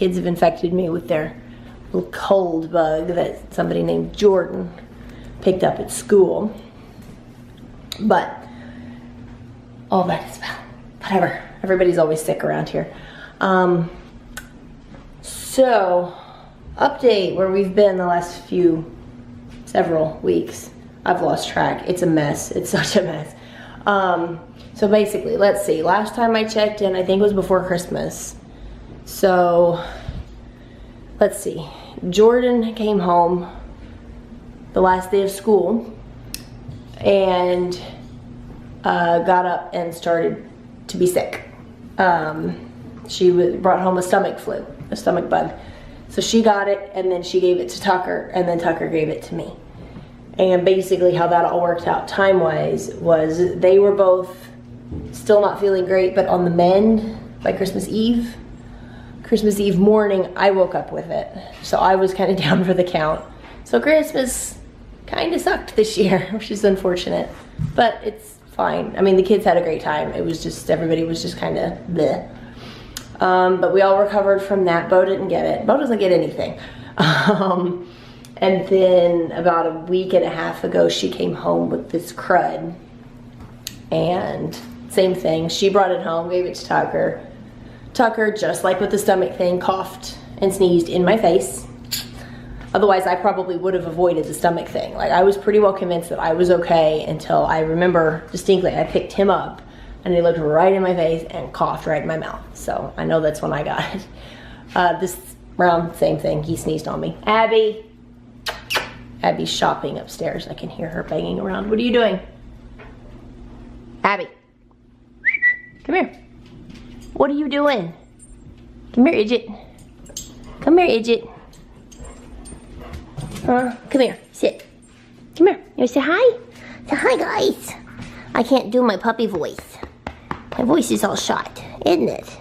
kids have infected me with their little cold bug that somebody named Jordan picked up at school. But all that is well, whatever. Everybody's always sick around here. So, update where we've been the last several weeks. I've lost track. It's a mess. It's such a mess. So basically, let's see. Last time I checked in, I think it was before Christmas. So, let's see. Jordan came home the last day of school and got up and started to be sick. She brought home a stomach flu, a stomach bug. So she got it, and then she gave it to Tucker, and then Tucker gave it to me. And basically how that all worked out time-wise was they were both still not feeling great, but on the mend by Christmas Eve. Christmas Eve morning, I woke up with it. So I was kind of down for the count. So Christmas kind of sucked this year, which is unfortunate, but it's fine. I mean, the kids had a great time. It was just, everybody was just kind of bleh. But we all recovered from that. Bo didn't get it. Bo doesn't get anything. And then about a week and a half ago, she came home with this crud. And same thing. She brought it home, gave it to Tucker. Tucker, just like with the stomach thing, coughed and sneezed in my face. Otherwise, I probably would have avoided the stomach thing. Like, I was pretty well convinced that I was okay until I remember distinctly I picked him up and he looked right in my face and coughed right in my mouth. So I know that's when I got it. This round, same thing. He sneezed on me. Abby. Abby's shopping upstairs. I can hear her banging around. What are you doing? Abby. Come here. What are you doing? Come here, Idget. Come here, Idget. Come here. Sit. Come here. You want to say hi? Say hi, guys. I can't do my puppy voice. My voice is all shot, isn't it?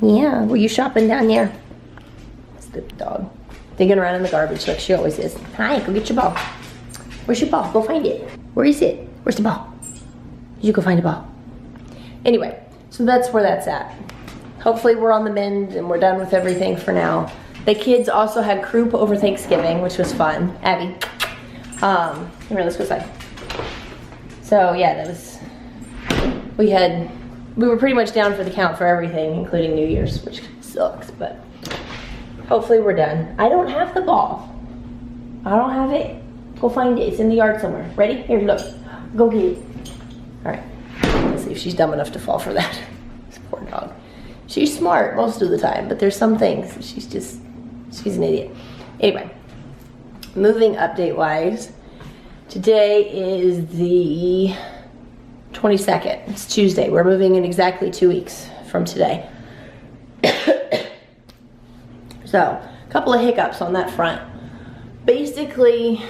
Yeah. Were you shopping down there? Stupid dog. Digging around in the garbage like she always is. Hi, go get your ball. Where's your ball? Go find it. Where is it? Where's the ball? Did you go find the ball? Anyway, so that's where that's at. Hopefully we're on the mend and we're done with everything for now. The kids also had croup over Thanksgiving, which was fun. Abby, come here, let's go outside. So yeah, that was, we were pretty much down for the count for everything, including New Year's, which sucks, but hopefully we're done. I don't have the ball. I don't have it. Go find it. It's in the yard somewhere. Ready? Here, look. Go get it. All right. Let's see if she's dumb enough to fall for that. This poor dog. She's smart most of the time, but there's some things she's an idiot. Anyway, moving update-wise, today is the 22nd. It's Tuesday. We're moving in exactly 2 weeks from today. So, a couple of hiccups on that front. Basically,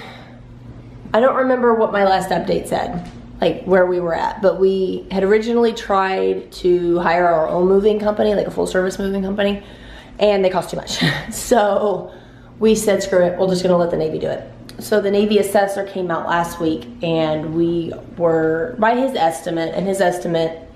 I don't remember what my last update said, like where we were at, but we had originally tried to hire our own moving company, like a full service moving company, and they cost too much. So we said, screw it, we're just gonna let the Navy do it. So the Navy assessor came out last week and we were, by his estimate, and his estimate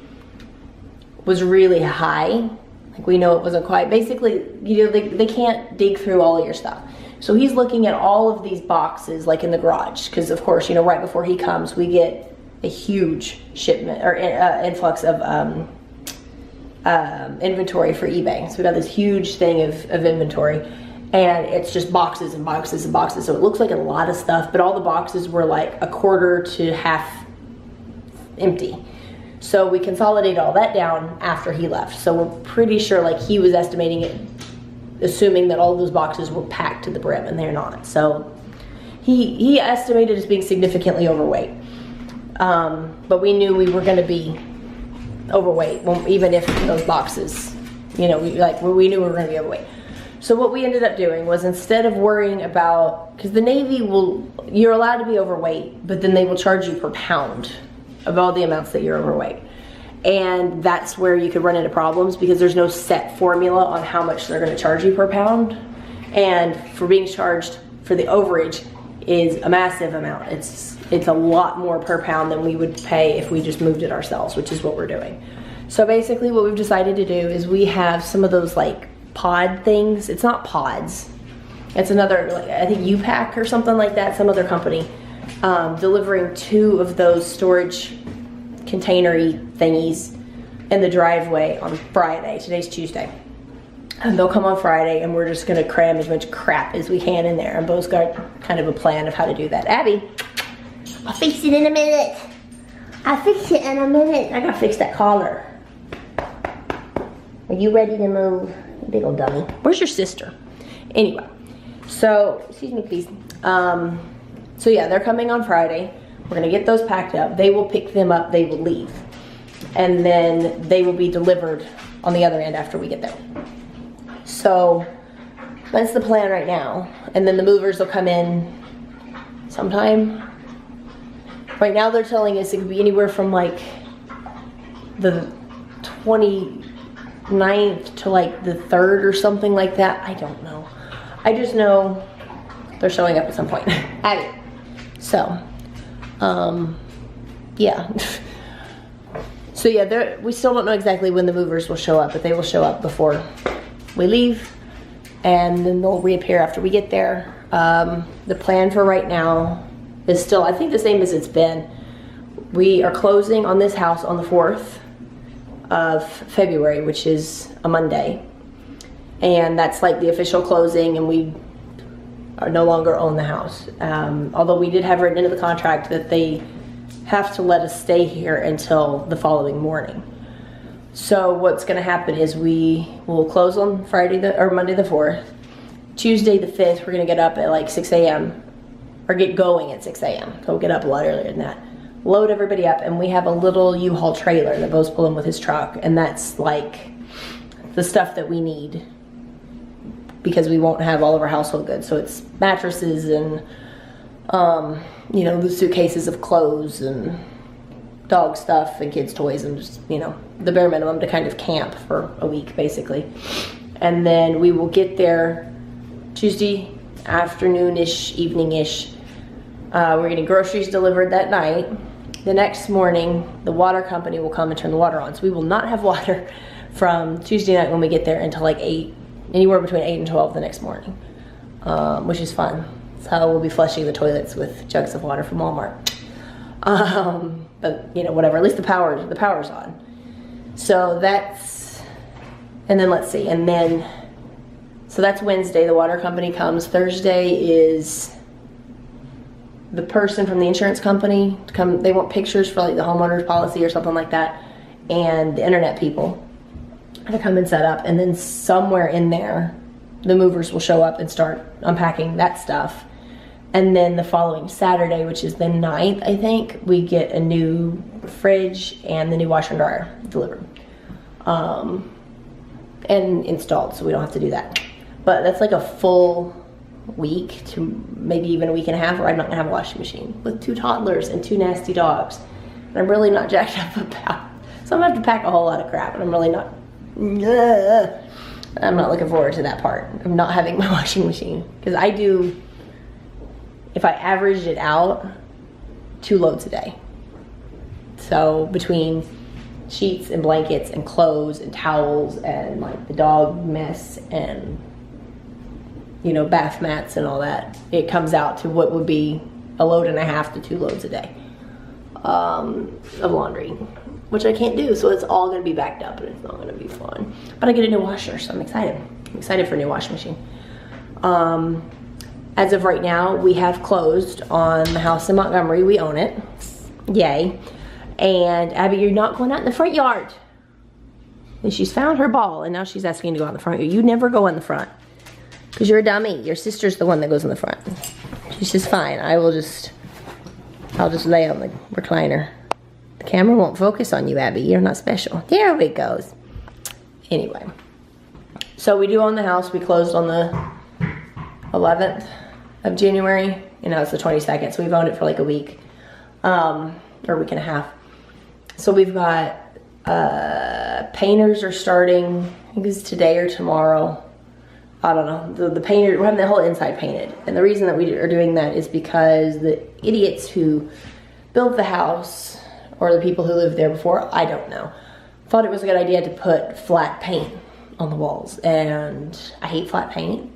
was really high. Like, we know it wasn't quite, basically, you know, they can't dig through all of your stuff. So he's looking at all of these boxes, like in the garage, because of course, you know, right before he comes, we get a huge shipment or influx of inventory for eBay. So we got this huge thing of inventory, and it's just boxes and boxes and boxes. So it looks like a lot of stuff, but all the boxes were like a quarter to half empty. So we consolidated all that down after he left. So we're pretty sure, like, he was estimating it, assuming that all those boxes were packed to the brim, and they're not. So he estimated as being significantly overweight. But we knew we were gonna be overweight, even if those boxes, you know, we knew we were gonna be overweight. So what we ended up doing was, instead of worrying about, because the Navy you're allowed to be overweight, but then they will charge you per pound of all the amounts that you're overweight. And that's where you could run into problems, because there's no set formula on how much they're gonna charge you per pound. And for being charged for the overage is a massive amount. It's a lot more per pound than we would pay if we just moved it ourselves, which is what we're doing. So basically what we've decided to do is we have some of those like pod things. It's not pods. It's another, like, I think U-Pack or something like that, some other company, delivering 2 of those storage container-y thingies in the driveway on Friday. Today's Tuesday. And they'll come on Friday, and we're just gonna cram as much crap as we can in there. And Bo's got kind of a plan of how to do that. Abby, I'll fix it in a minute. I'll fix it in a minute. I gotta fix that collar. Are you ready to move? Big old dummy. Where's your sister? Anyway, so, excuse me please. So yeah, they're coming on Friday. We're gonna get those packed up. They will pick them up, they will leave. And then they will be delivered on the other end after we get there. So that's the plan right now. And then the movers will come in sometime. Right now they're telling us it could be anywhere from like the 29th to like the 3rd or something like that. I don't know. I just know they're showing up at some point. Abby. So, yeah. So yeah, we still don't know exactly when the movers will show up, but they will show up before we leave, and then they'll reappear after we get there. The plan for right now is still, I think, the same as it's been. We are closing on this house on the 4th of February, which is a Monday. And that's like the official closing, and we are no longer own the house. Although we did have written into the contract that they have to let us stay here until the following morning. So what's gonna happen is we will close on Monday the 4th. Tuesday the 5th, we're gonna get up at like 6 a.m. or get going at 6 a.m. So we'll get up a lot earlier than that. Load everybody up, and we have a little U-Haul trailer that Bo's pulling with his truck, and that's like the stuff that we need because we won't have all of our household goods. So it's mattresses and you know, the suitcases of clothes and dog stuff and kids' toys and just, you know, the bare minimum to kind of camp for a week basically. And then we will get there Tuesday afternoon-ish, evening-ish. We're getting groceries delivered that night. The next morning, the water company will come and turn the water on. So we will not have water from Tuesday night when we get there until like 8, anywhere between 8 and 12 the next morning, which is fun. So we'll be flushing the toilets with jugs of water from Walmart. But you know, whatever, at least the power's on. So that's, and then let's see, and then, so that's Wednesday, the water company comes. Thursday is the person from the insurance company to come. They want pictures for like the homeowner's policy or something like that, and the internet people to come and set up. And then somewhere in there, the movers will show up and start unpacking that stuff. And then the following Saturday, which is the 9th, I think, we get a new fridge and the new washer and dryer delivered. And installed, so we don't have to do that. But that's like a full week to maybe even a week and a half where I'm not gonna have a washing machine with 2 toddlers and 2 nasty dogs. And I'm really not jacked up about. So I'm gonna have to pack a whole lot of crap, and I'm really not, I'm not looking forward to that part of not having my washing machine. Because I do, if I averaged it out, 2 loads a day. So between sheets and blankets and clothes and towels and like the dog mess and, you know, bath mats and all that, it comes out to what would be a load and a half to 2 loads a day of laundry, which I can't do. So it's all gonna be backed up and it's not gonna be fun. But I get a new washer, so I'm excited. I'm excited for a new washing machine. As of right now, we have closed on the house in Montgomery. We own it. Yay. And Abby, you're not going out in the front yard. And she's found her ball, and now she's asking to go out in the front yard. You never go in the front because you're a dummy. Your sister's the one that goes in the front. She's just fine. I'll just lay on the recliner. The camera won't focus on you, Abby. You're not special. There it goes. Anyway, so we do own the house. We closed on the 11th of January, and now it's the 22nd, so we've owned it for like a week, or a week and a half. So we've got, painters are starting, I think it's today or tomorrow. I don't know, the painter, we're having the whole inside painted. And the reason that we are doing that is because the idiots who built the house, or the people who lived there before, I don't know, thought it was a good idea to put flat paint on the walls, and I hate flat paint.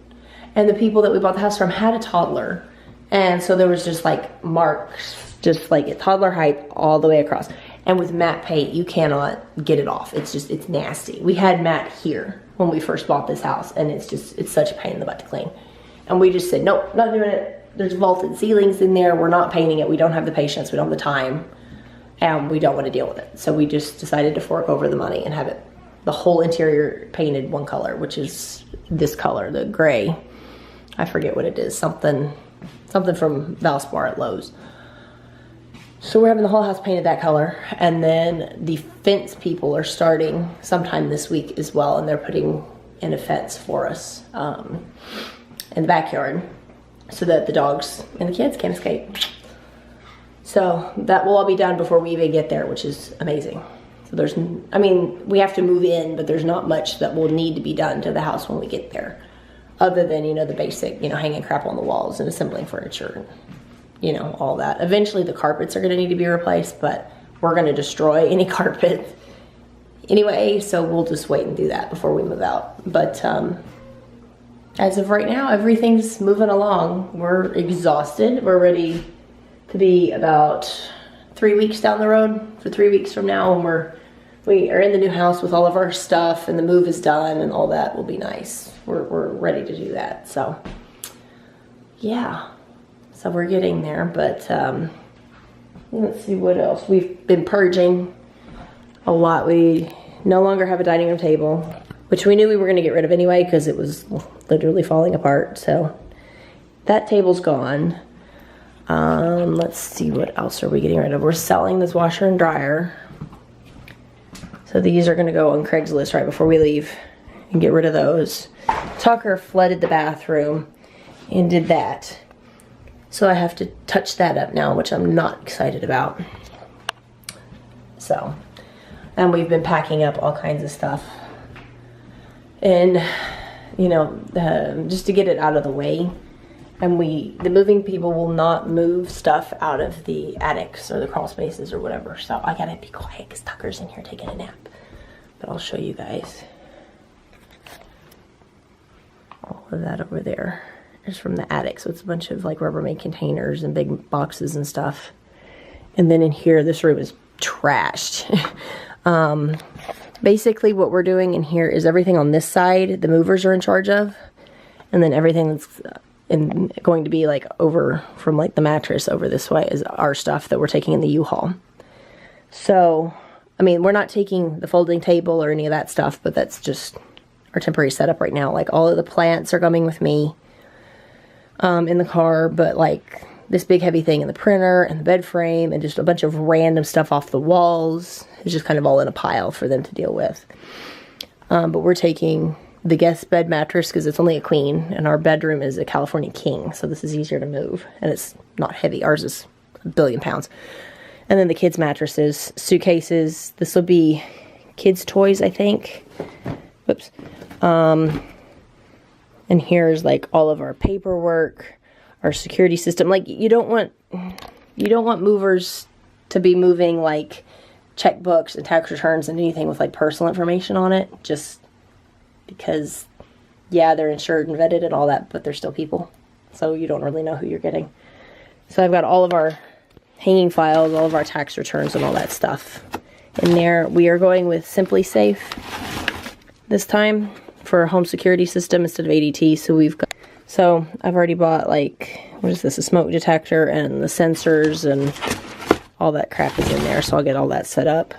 And the people that we bought the house from had a toddler, and so there was just like marks, just like at toddler height all the way across. And with matte paint, you cannot get it off. It's nasty. We had matte here when we first bought this house, and it's such a pain in the butt to clean. And we just said, nope, not doing it. There's vaulted ceilings in there. We're not painting it. We don't have the patience. We don't have the time. And we don't want to deal with it. So we just decided to fork over the money and have it, the whole interior painted one color, which is this color, the gray. I forget what it is. Something from Valspar at Lowe's. So we're having the whole house painted that color. And then the fence people are starting sometime this week as well. And they're putting in a fence for us in the backyard, so that the dogs and the kids can't escape. So that will all be done before we even get there, which is amazing. So there's, I mean, we have to move in, but there's not much that will need to be done to the house when we get there. Other than, you know, the basic, you know, hanging crap on the walls and assembling furniture and, you know, all that. Eventually the carpets are gonna need to be replaced, but we're gonna destroy any carpet anyway, so we'll just wait and do that before we move out. But as of right now, everything's moving along. We're exhausted. We're ready to be about 3 weeks down the road, for 3 weeks from now, and we are in the new house with all of our stuff, and the move is done, and all that will be nice. We're ready to do that. So yeah, so we're getting there. But let's see what else. We've been purging a lot. We no longer have a dining room table, which we knew we were going to get rid of anyway because it was literally falling apart. So that table's gone. Let's see, what else are we getting rid of? We're selling this washer and dryer. So these are going to go on Craigslist right before we leave and get rid of those. Tucker flooded the bathroom and did that. So I have to touch that up now, which I'm not excited about. So, and we've been packing up all kinds of stuff. And, you know, just to get it out of the way. And the moving people will not move stuff out of the attics or the crawl spaces or whatever. So I gotta be quiet because Tucker's in here taking a nap. But I'll show you guys. All of that over there is from the attic. So it's a bunch of like Rubbermaid containers and big boxes and stuff. And then in here, this room is trashed. Basically what we're doing in here is everything on this side, the movers are in charge of. And then everything that's going to be like over from like the mattress over this way is our stuff that we're taking in the U-Haul. So, I mean, we're not taking the folding table or any of that stuff, but that's just our temporary setup right now. Like all of the plants are coming with me in the car, but like this big heavy thing in the printer and the bed frame and just a bunch of random stuff off the walls is just kind of all in a pile for them to deal with. But we're taking the guest bed mattress because it's only a queen, and our bedroom is a California king, so this is easier to move, and it's not heavy. Ours is 1 billion pounds. And then the kids' mattresses, suitcases. This will be kids' toys, I think. Whoops. And here's like all of our paperwork, our security system. Like you don't want movers to be moving like checkbooks and tax returns and anything with like personal information on it, just because, yeah, they're insured and vetted and all that, but they're still people. So you don't really know who you're getting. So I've got all of our hanging files, all of our tax returns and all that stuff in there. We are going with Simply Safe this time for a home security system instead of ADT. So I've already bought like, what is this? A smoke detector and the sensors and all that crap is in there. So I'll get all that set up.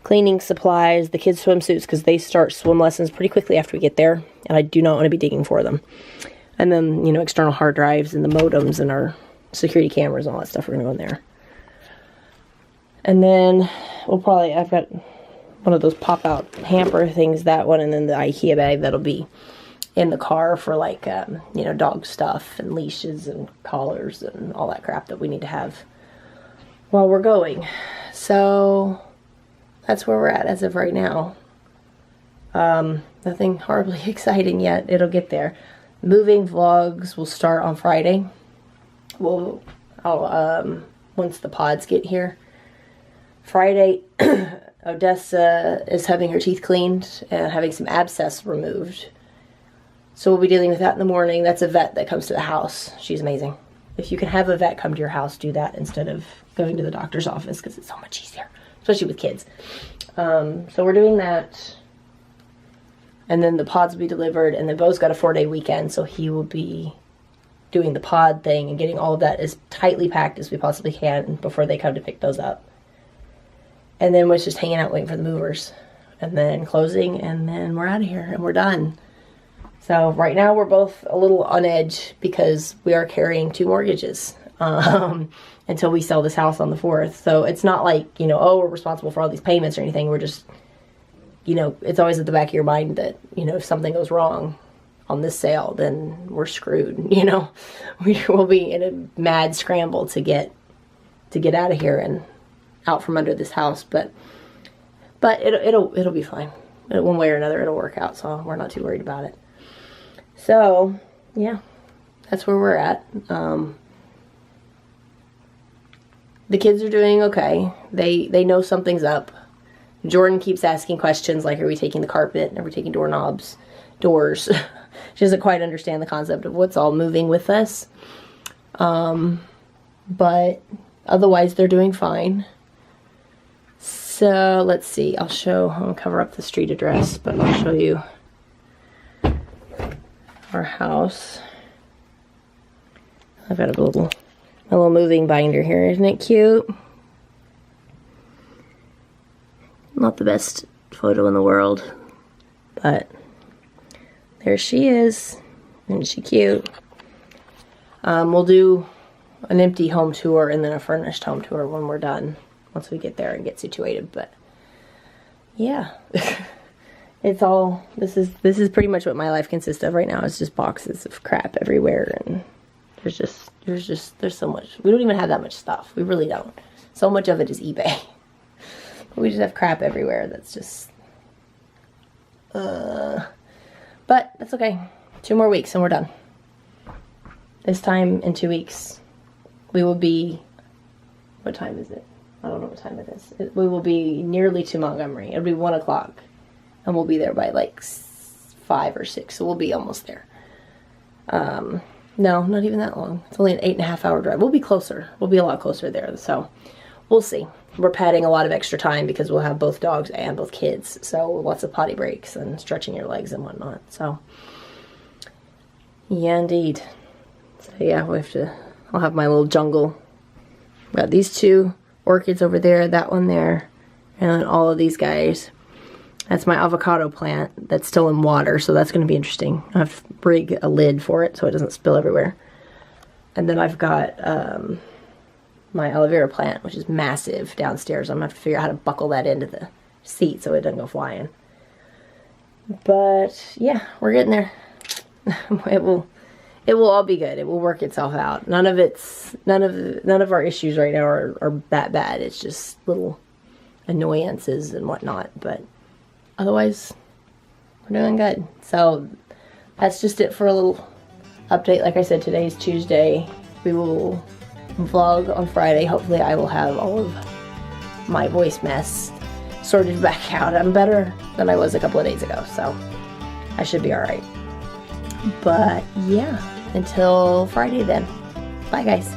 Cleaning supplies, the kids' swimsuits, because they start swim lessons pretty quickly after we get there, and I do not want to be digging for them. And then, you know, external hard drives and the modems and our security cameras and all that stuff are going to go in there. And then I've got one of those pop-out hamper things, that one, and then the IKEA bag that'll be in the car for like, you know, dog stuff and leashes and collars and all that crap that we need to have while we're going. So that's where we're at as of right now. Nothing horribly exciting yet. It'll get there. Moving vlogs will start on Friday. I'll once the pods get here. Friday, Odessa is having her teeth cleaned and having some abscess removed. So we'll be dealing with that in the morning. That's a vet that comes to the house. She's amazing. If you can have a vet come to your house, do that instead of going to the doctor's office because it's so much easier, especially with kids. So we're doing that. And then the pods will be delivered. And then Bo's got a 4-day weekend, so he will be doing the pod thing and getting all of that as tightly packed as we possibly can before they come to pick those up. And then we're just hanging out waiting for the movers. And then closing, and then we're out of here, and we're done. So right now we're both a little on edge because we are carrying 2 mortgages until we sell this house on the 4th. So it's not like, oh, we're responsible for all these payments or anything. We're just, it's always at the back of your mind that, if something goes wrong on this sale, then we're screwed. We will be in a mad scramble to get out of here and out from under this house. But it'll be fine. One way or another, it'll work out. So we're not too worried about it. So yeah, that's where we're at. The kids are doing okay. They know something's up. Jordan keeps asking questions like, are we taking the carpet? Are we taking doorknobs? Doors? She doesn't quite understand the concept of what's all moving with us. But otherwise they're doing fine. So let's see. I'll cover up the street address, but I'll show you our house. I've got a little moving binder here. Isn't it cute? Not the best photo in the world, but there she is. Isn't she cute? We'll do an empty home tour and then a furnished home tour when we're done, once we get there and get situated. But yeah, it's all, this is pretty much what my life consists of right now. It's just boxes of crap everywhere, and there's so much. We don't even have that much stuff. We really don't. So much of it is eBay. We just have crap everywhere that's just, but that's okay. 2 more weeks and we're done. This time in 2 weeks, we will be, what time is it? I don't know what time it is. We will be nearly to Montgomery. It'll be 1 o'clock. And we'll be there by like 5 or 6. So we'll be almost there. No, not even that long. It's only an 8.5 hour drive. We'll be closer. We'll be a lot closer there. So we'll see. We're padding a lot of extra time because we'll have both dogs and both kids. So lots of potty breaks and stretching your legs and whatnot. So yeah, indeed. So yeah, I'll have my little jungle. Got these 2 orchids over there, that one there, and then all of these guys. That's my avocado plant that's still in water, so that's going to be interesting. I have to rig a lid for it so it doesn't spill everywhere. And then I've got my aloe vera plant, which is massive downstairs. I'm going to have to figure out how to buckle that into the seat so it doesn't go flying. But yeah, we're getting there. It will all be good. It will work itself out. None of our issues right now are that bad. It's just little annoyances and whatnot. But otherwise, we're doing good. So that's just it for a little update. Like I said, today is Tuesday. We will vlog on Friday. Hopefully I will have all of my voice mess sorted back out. I'm better than I was a couple of days ago, so I should be alright. But yeah, until Friday then. Bye guys.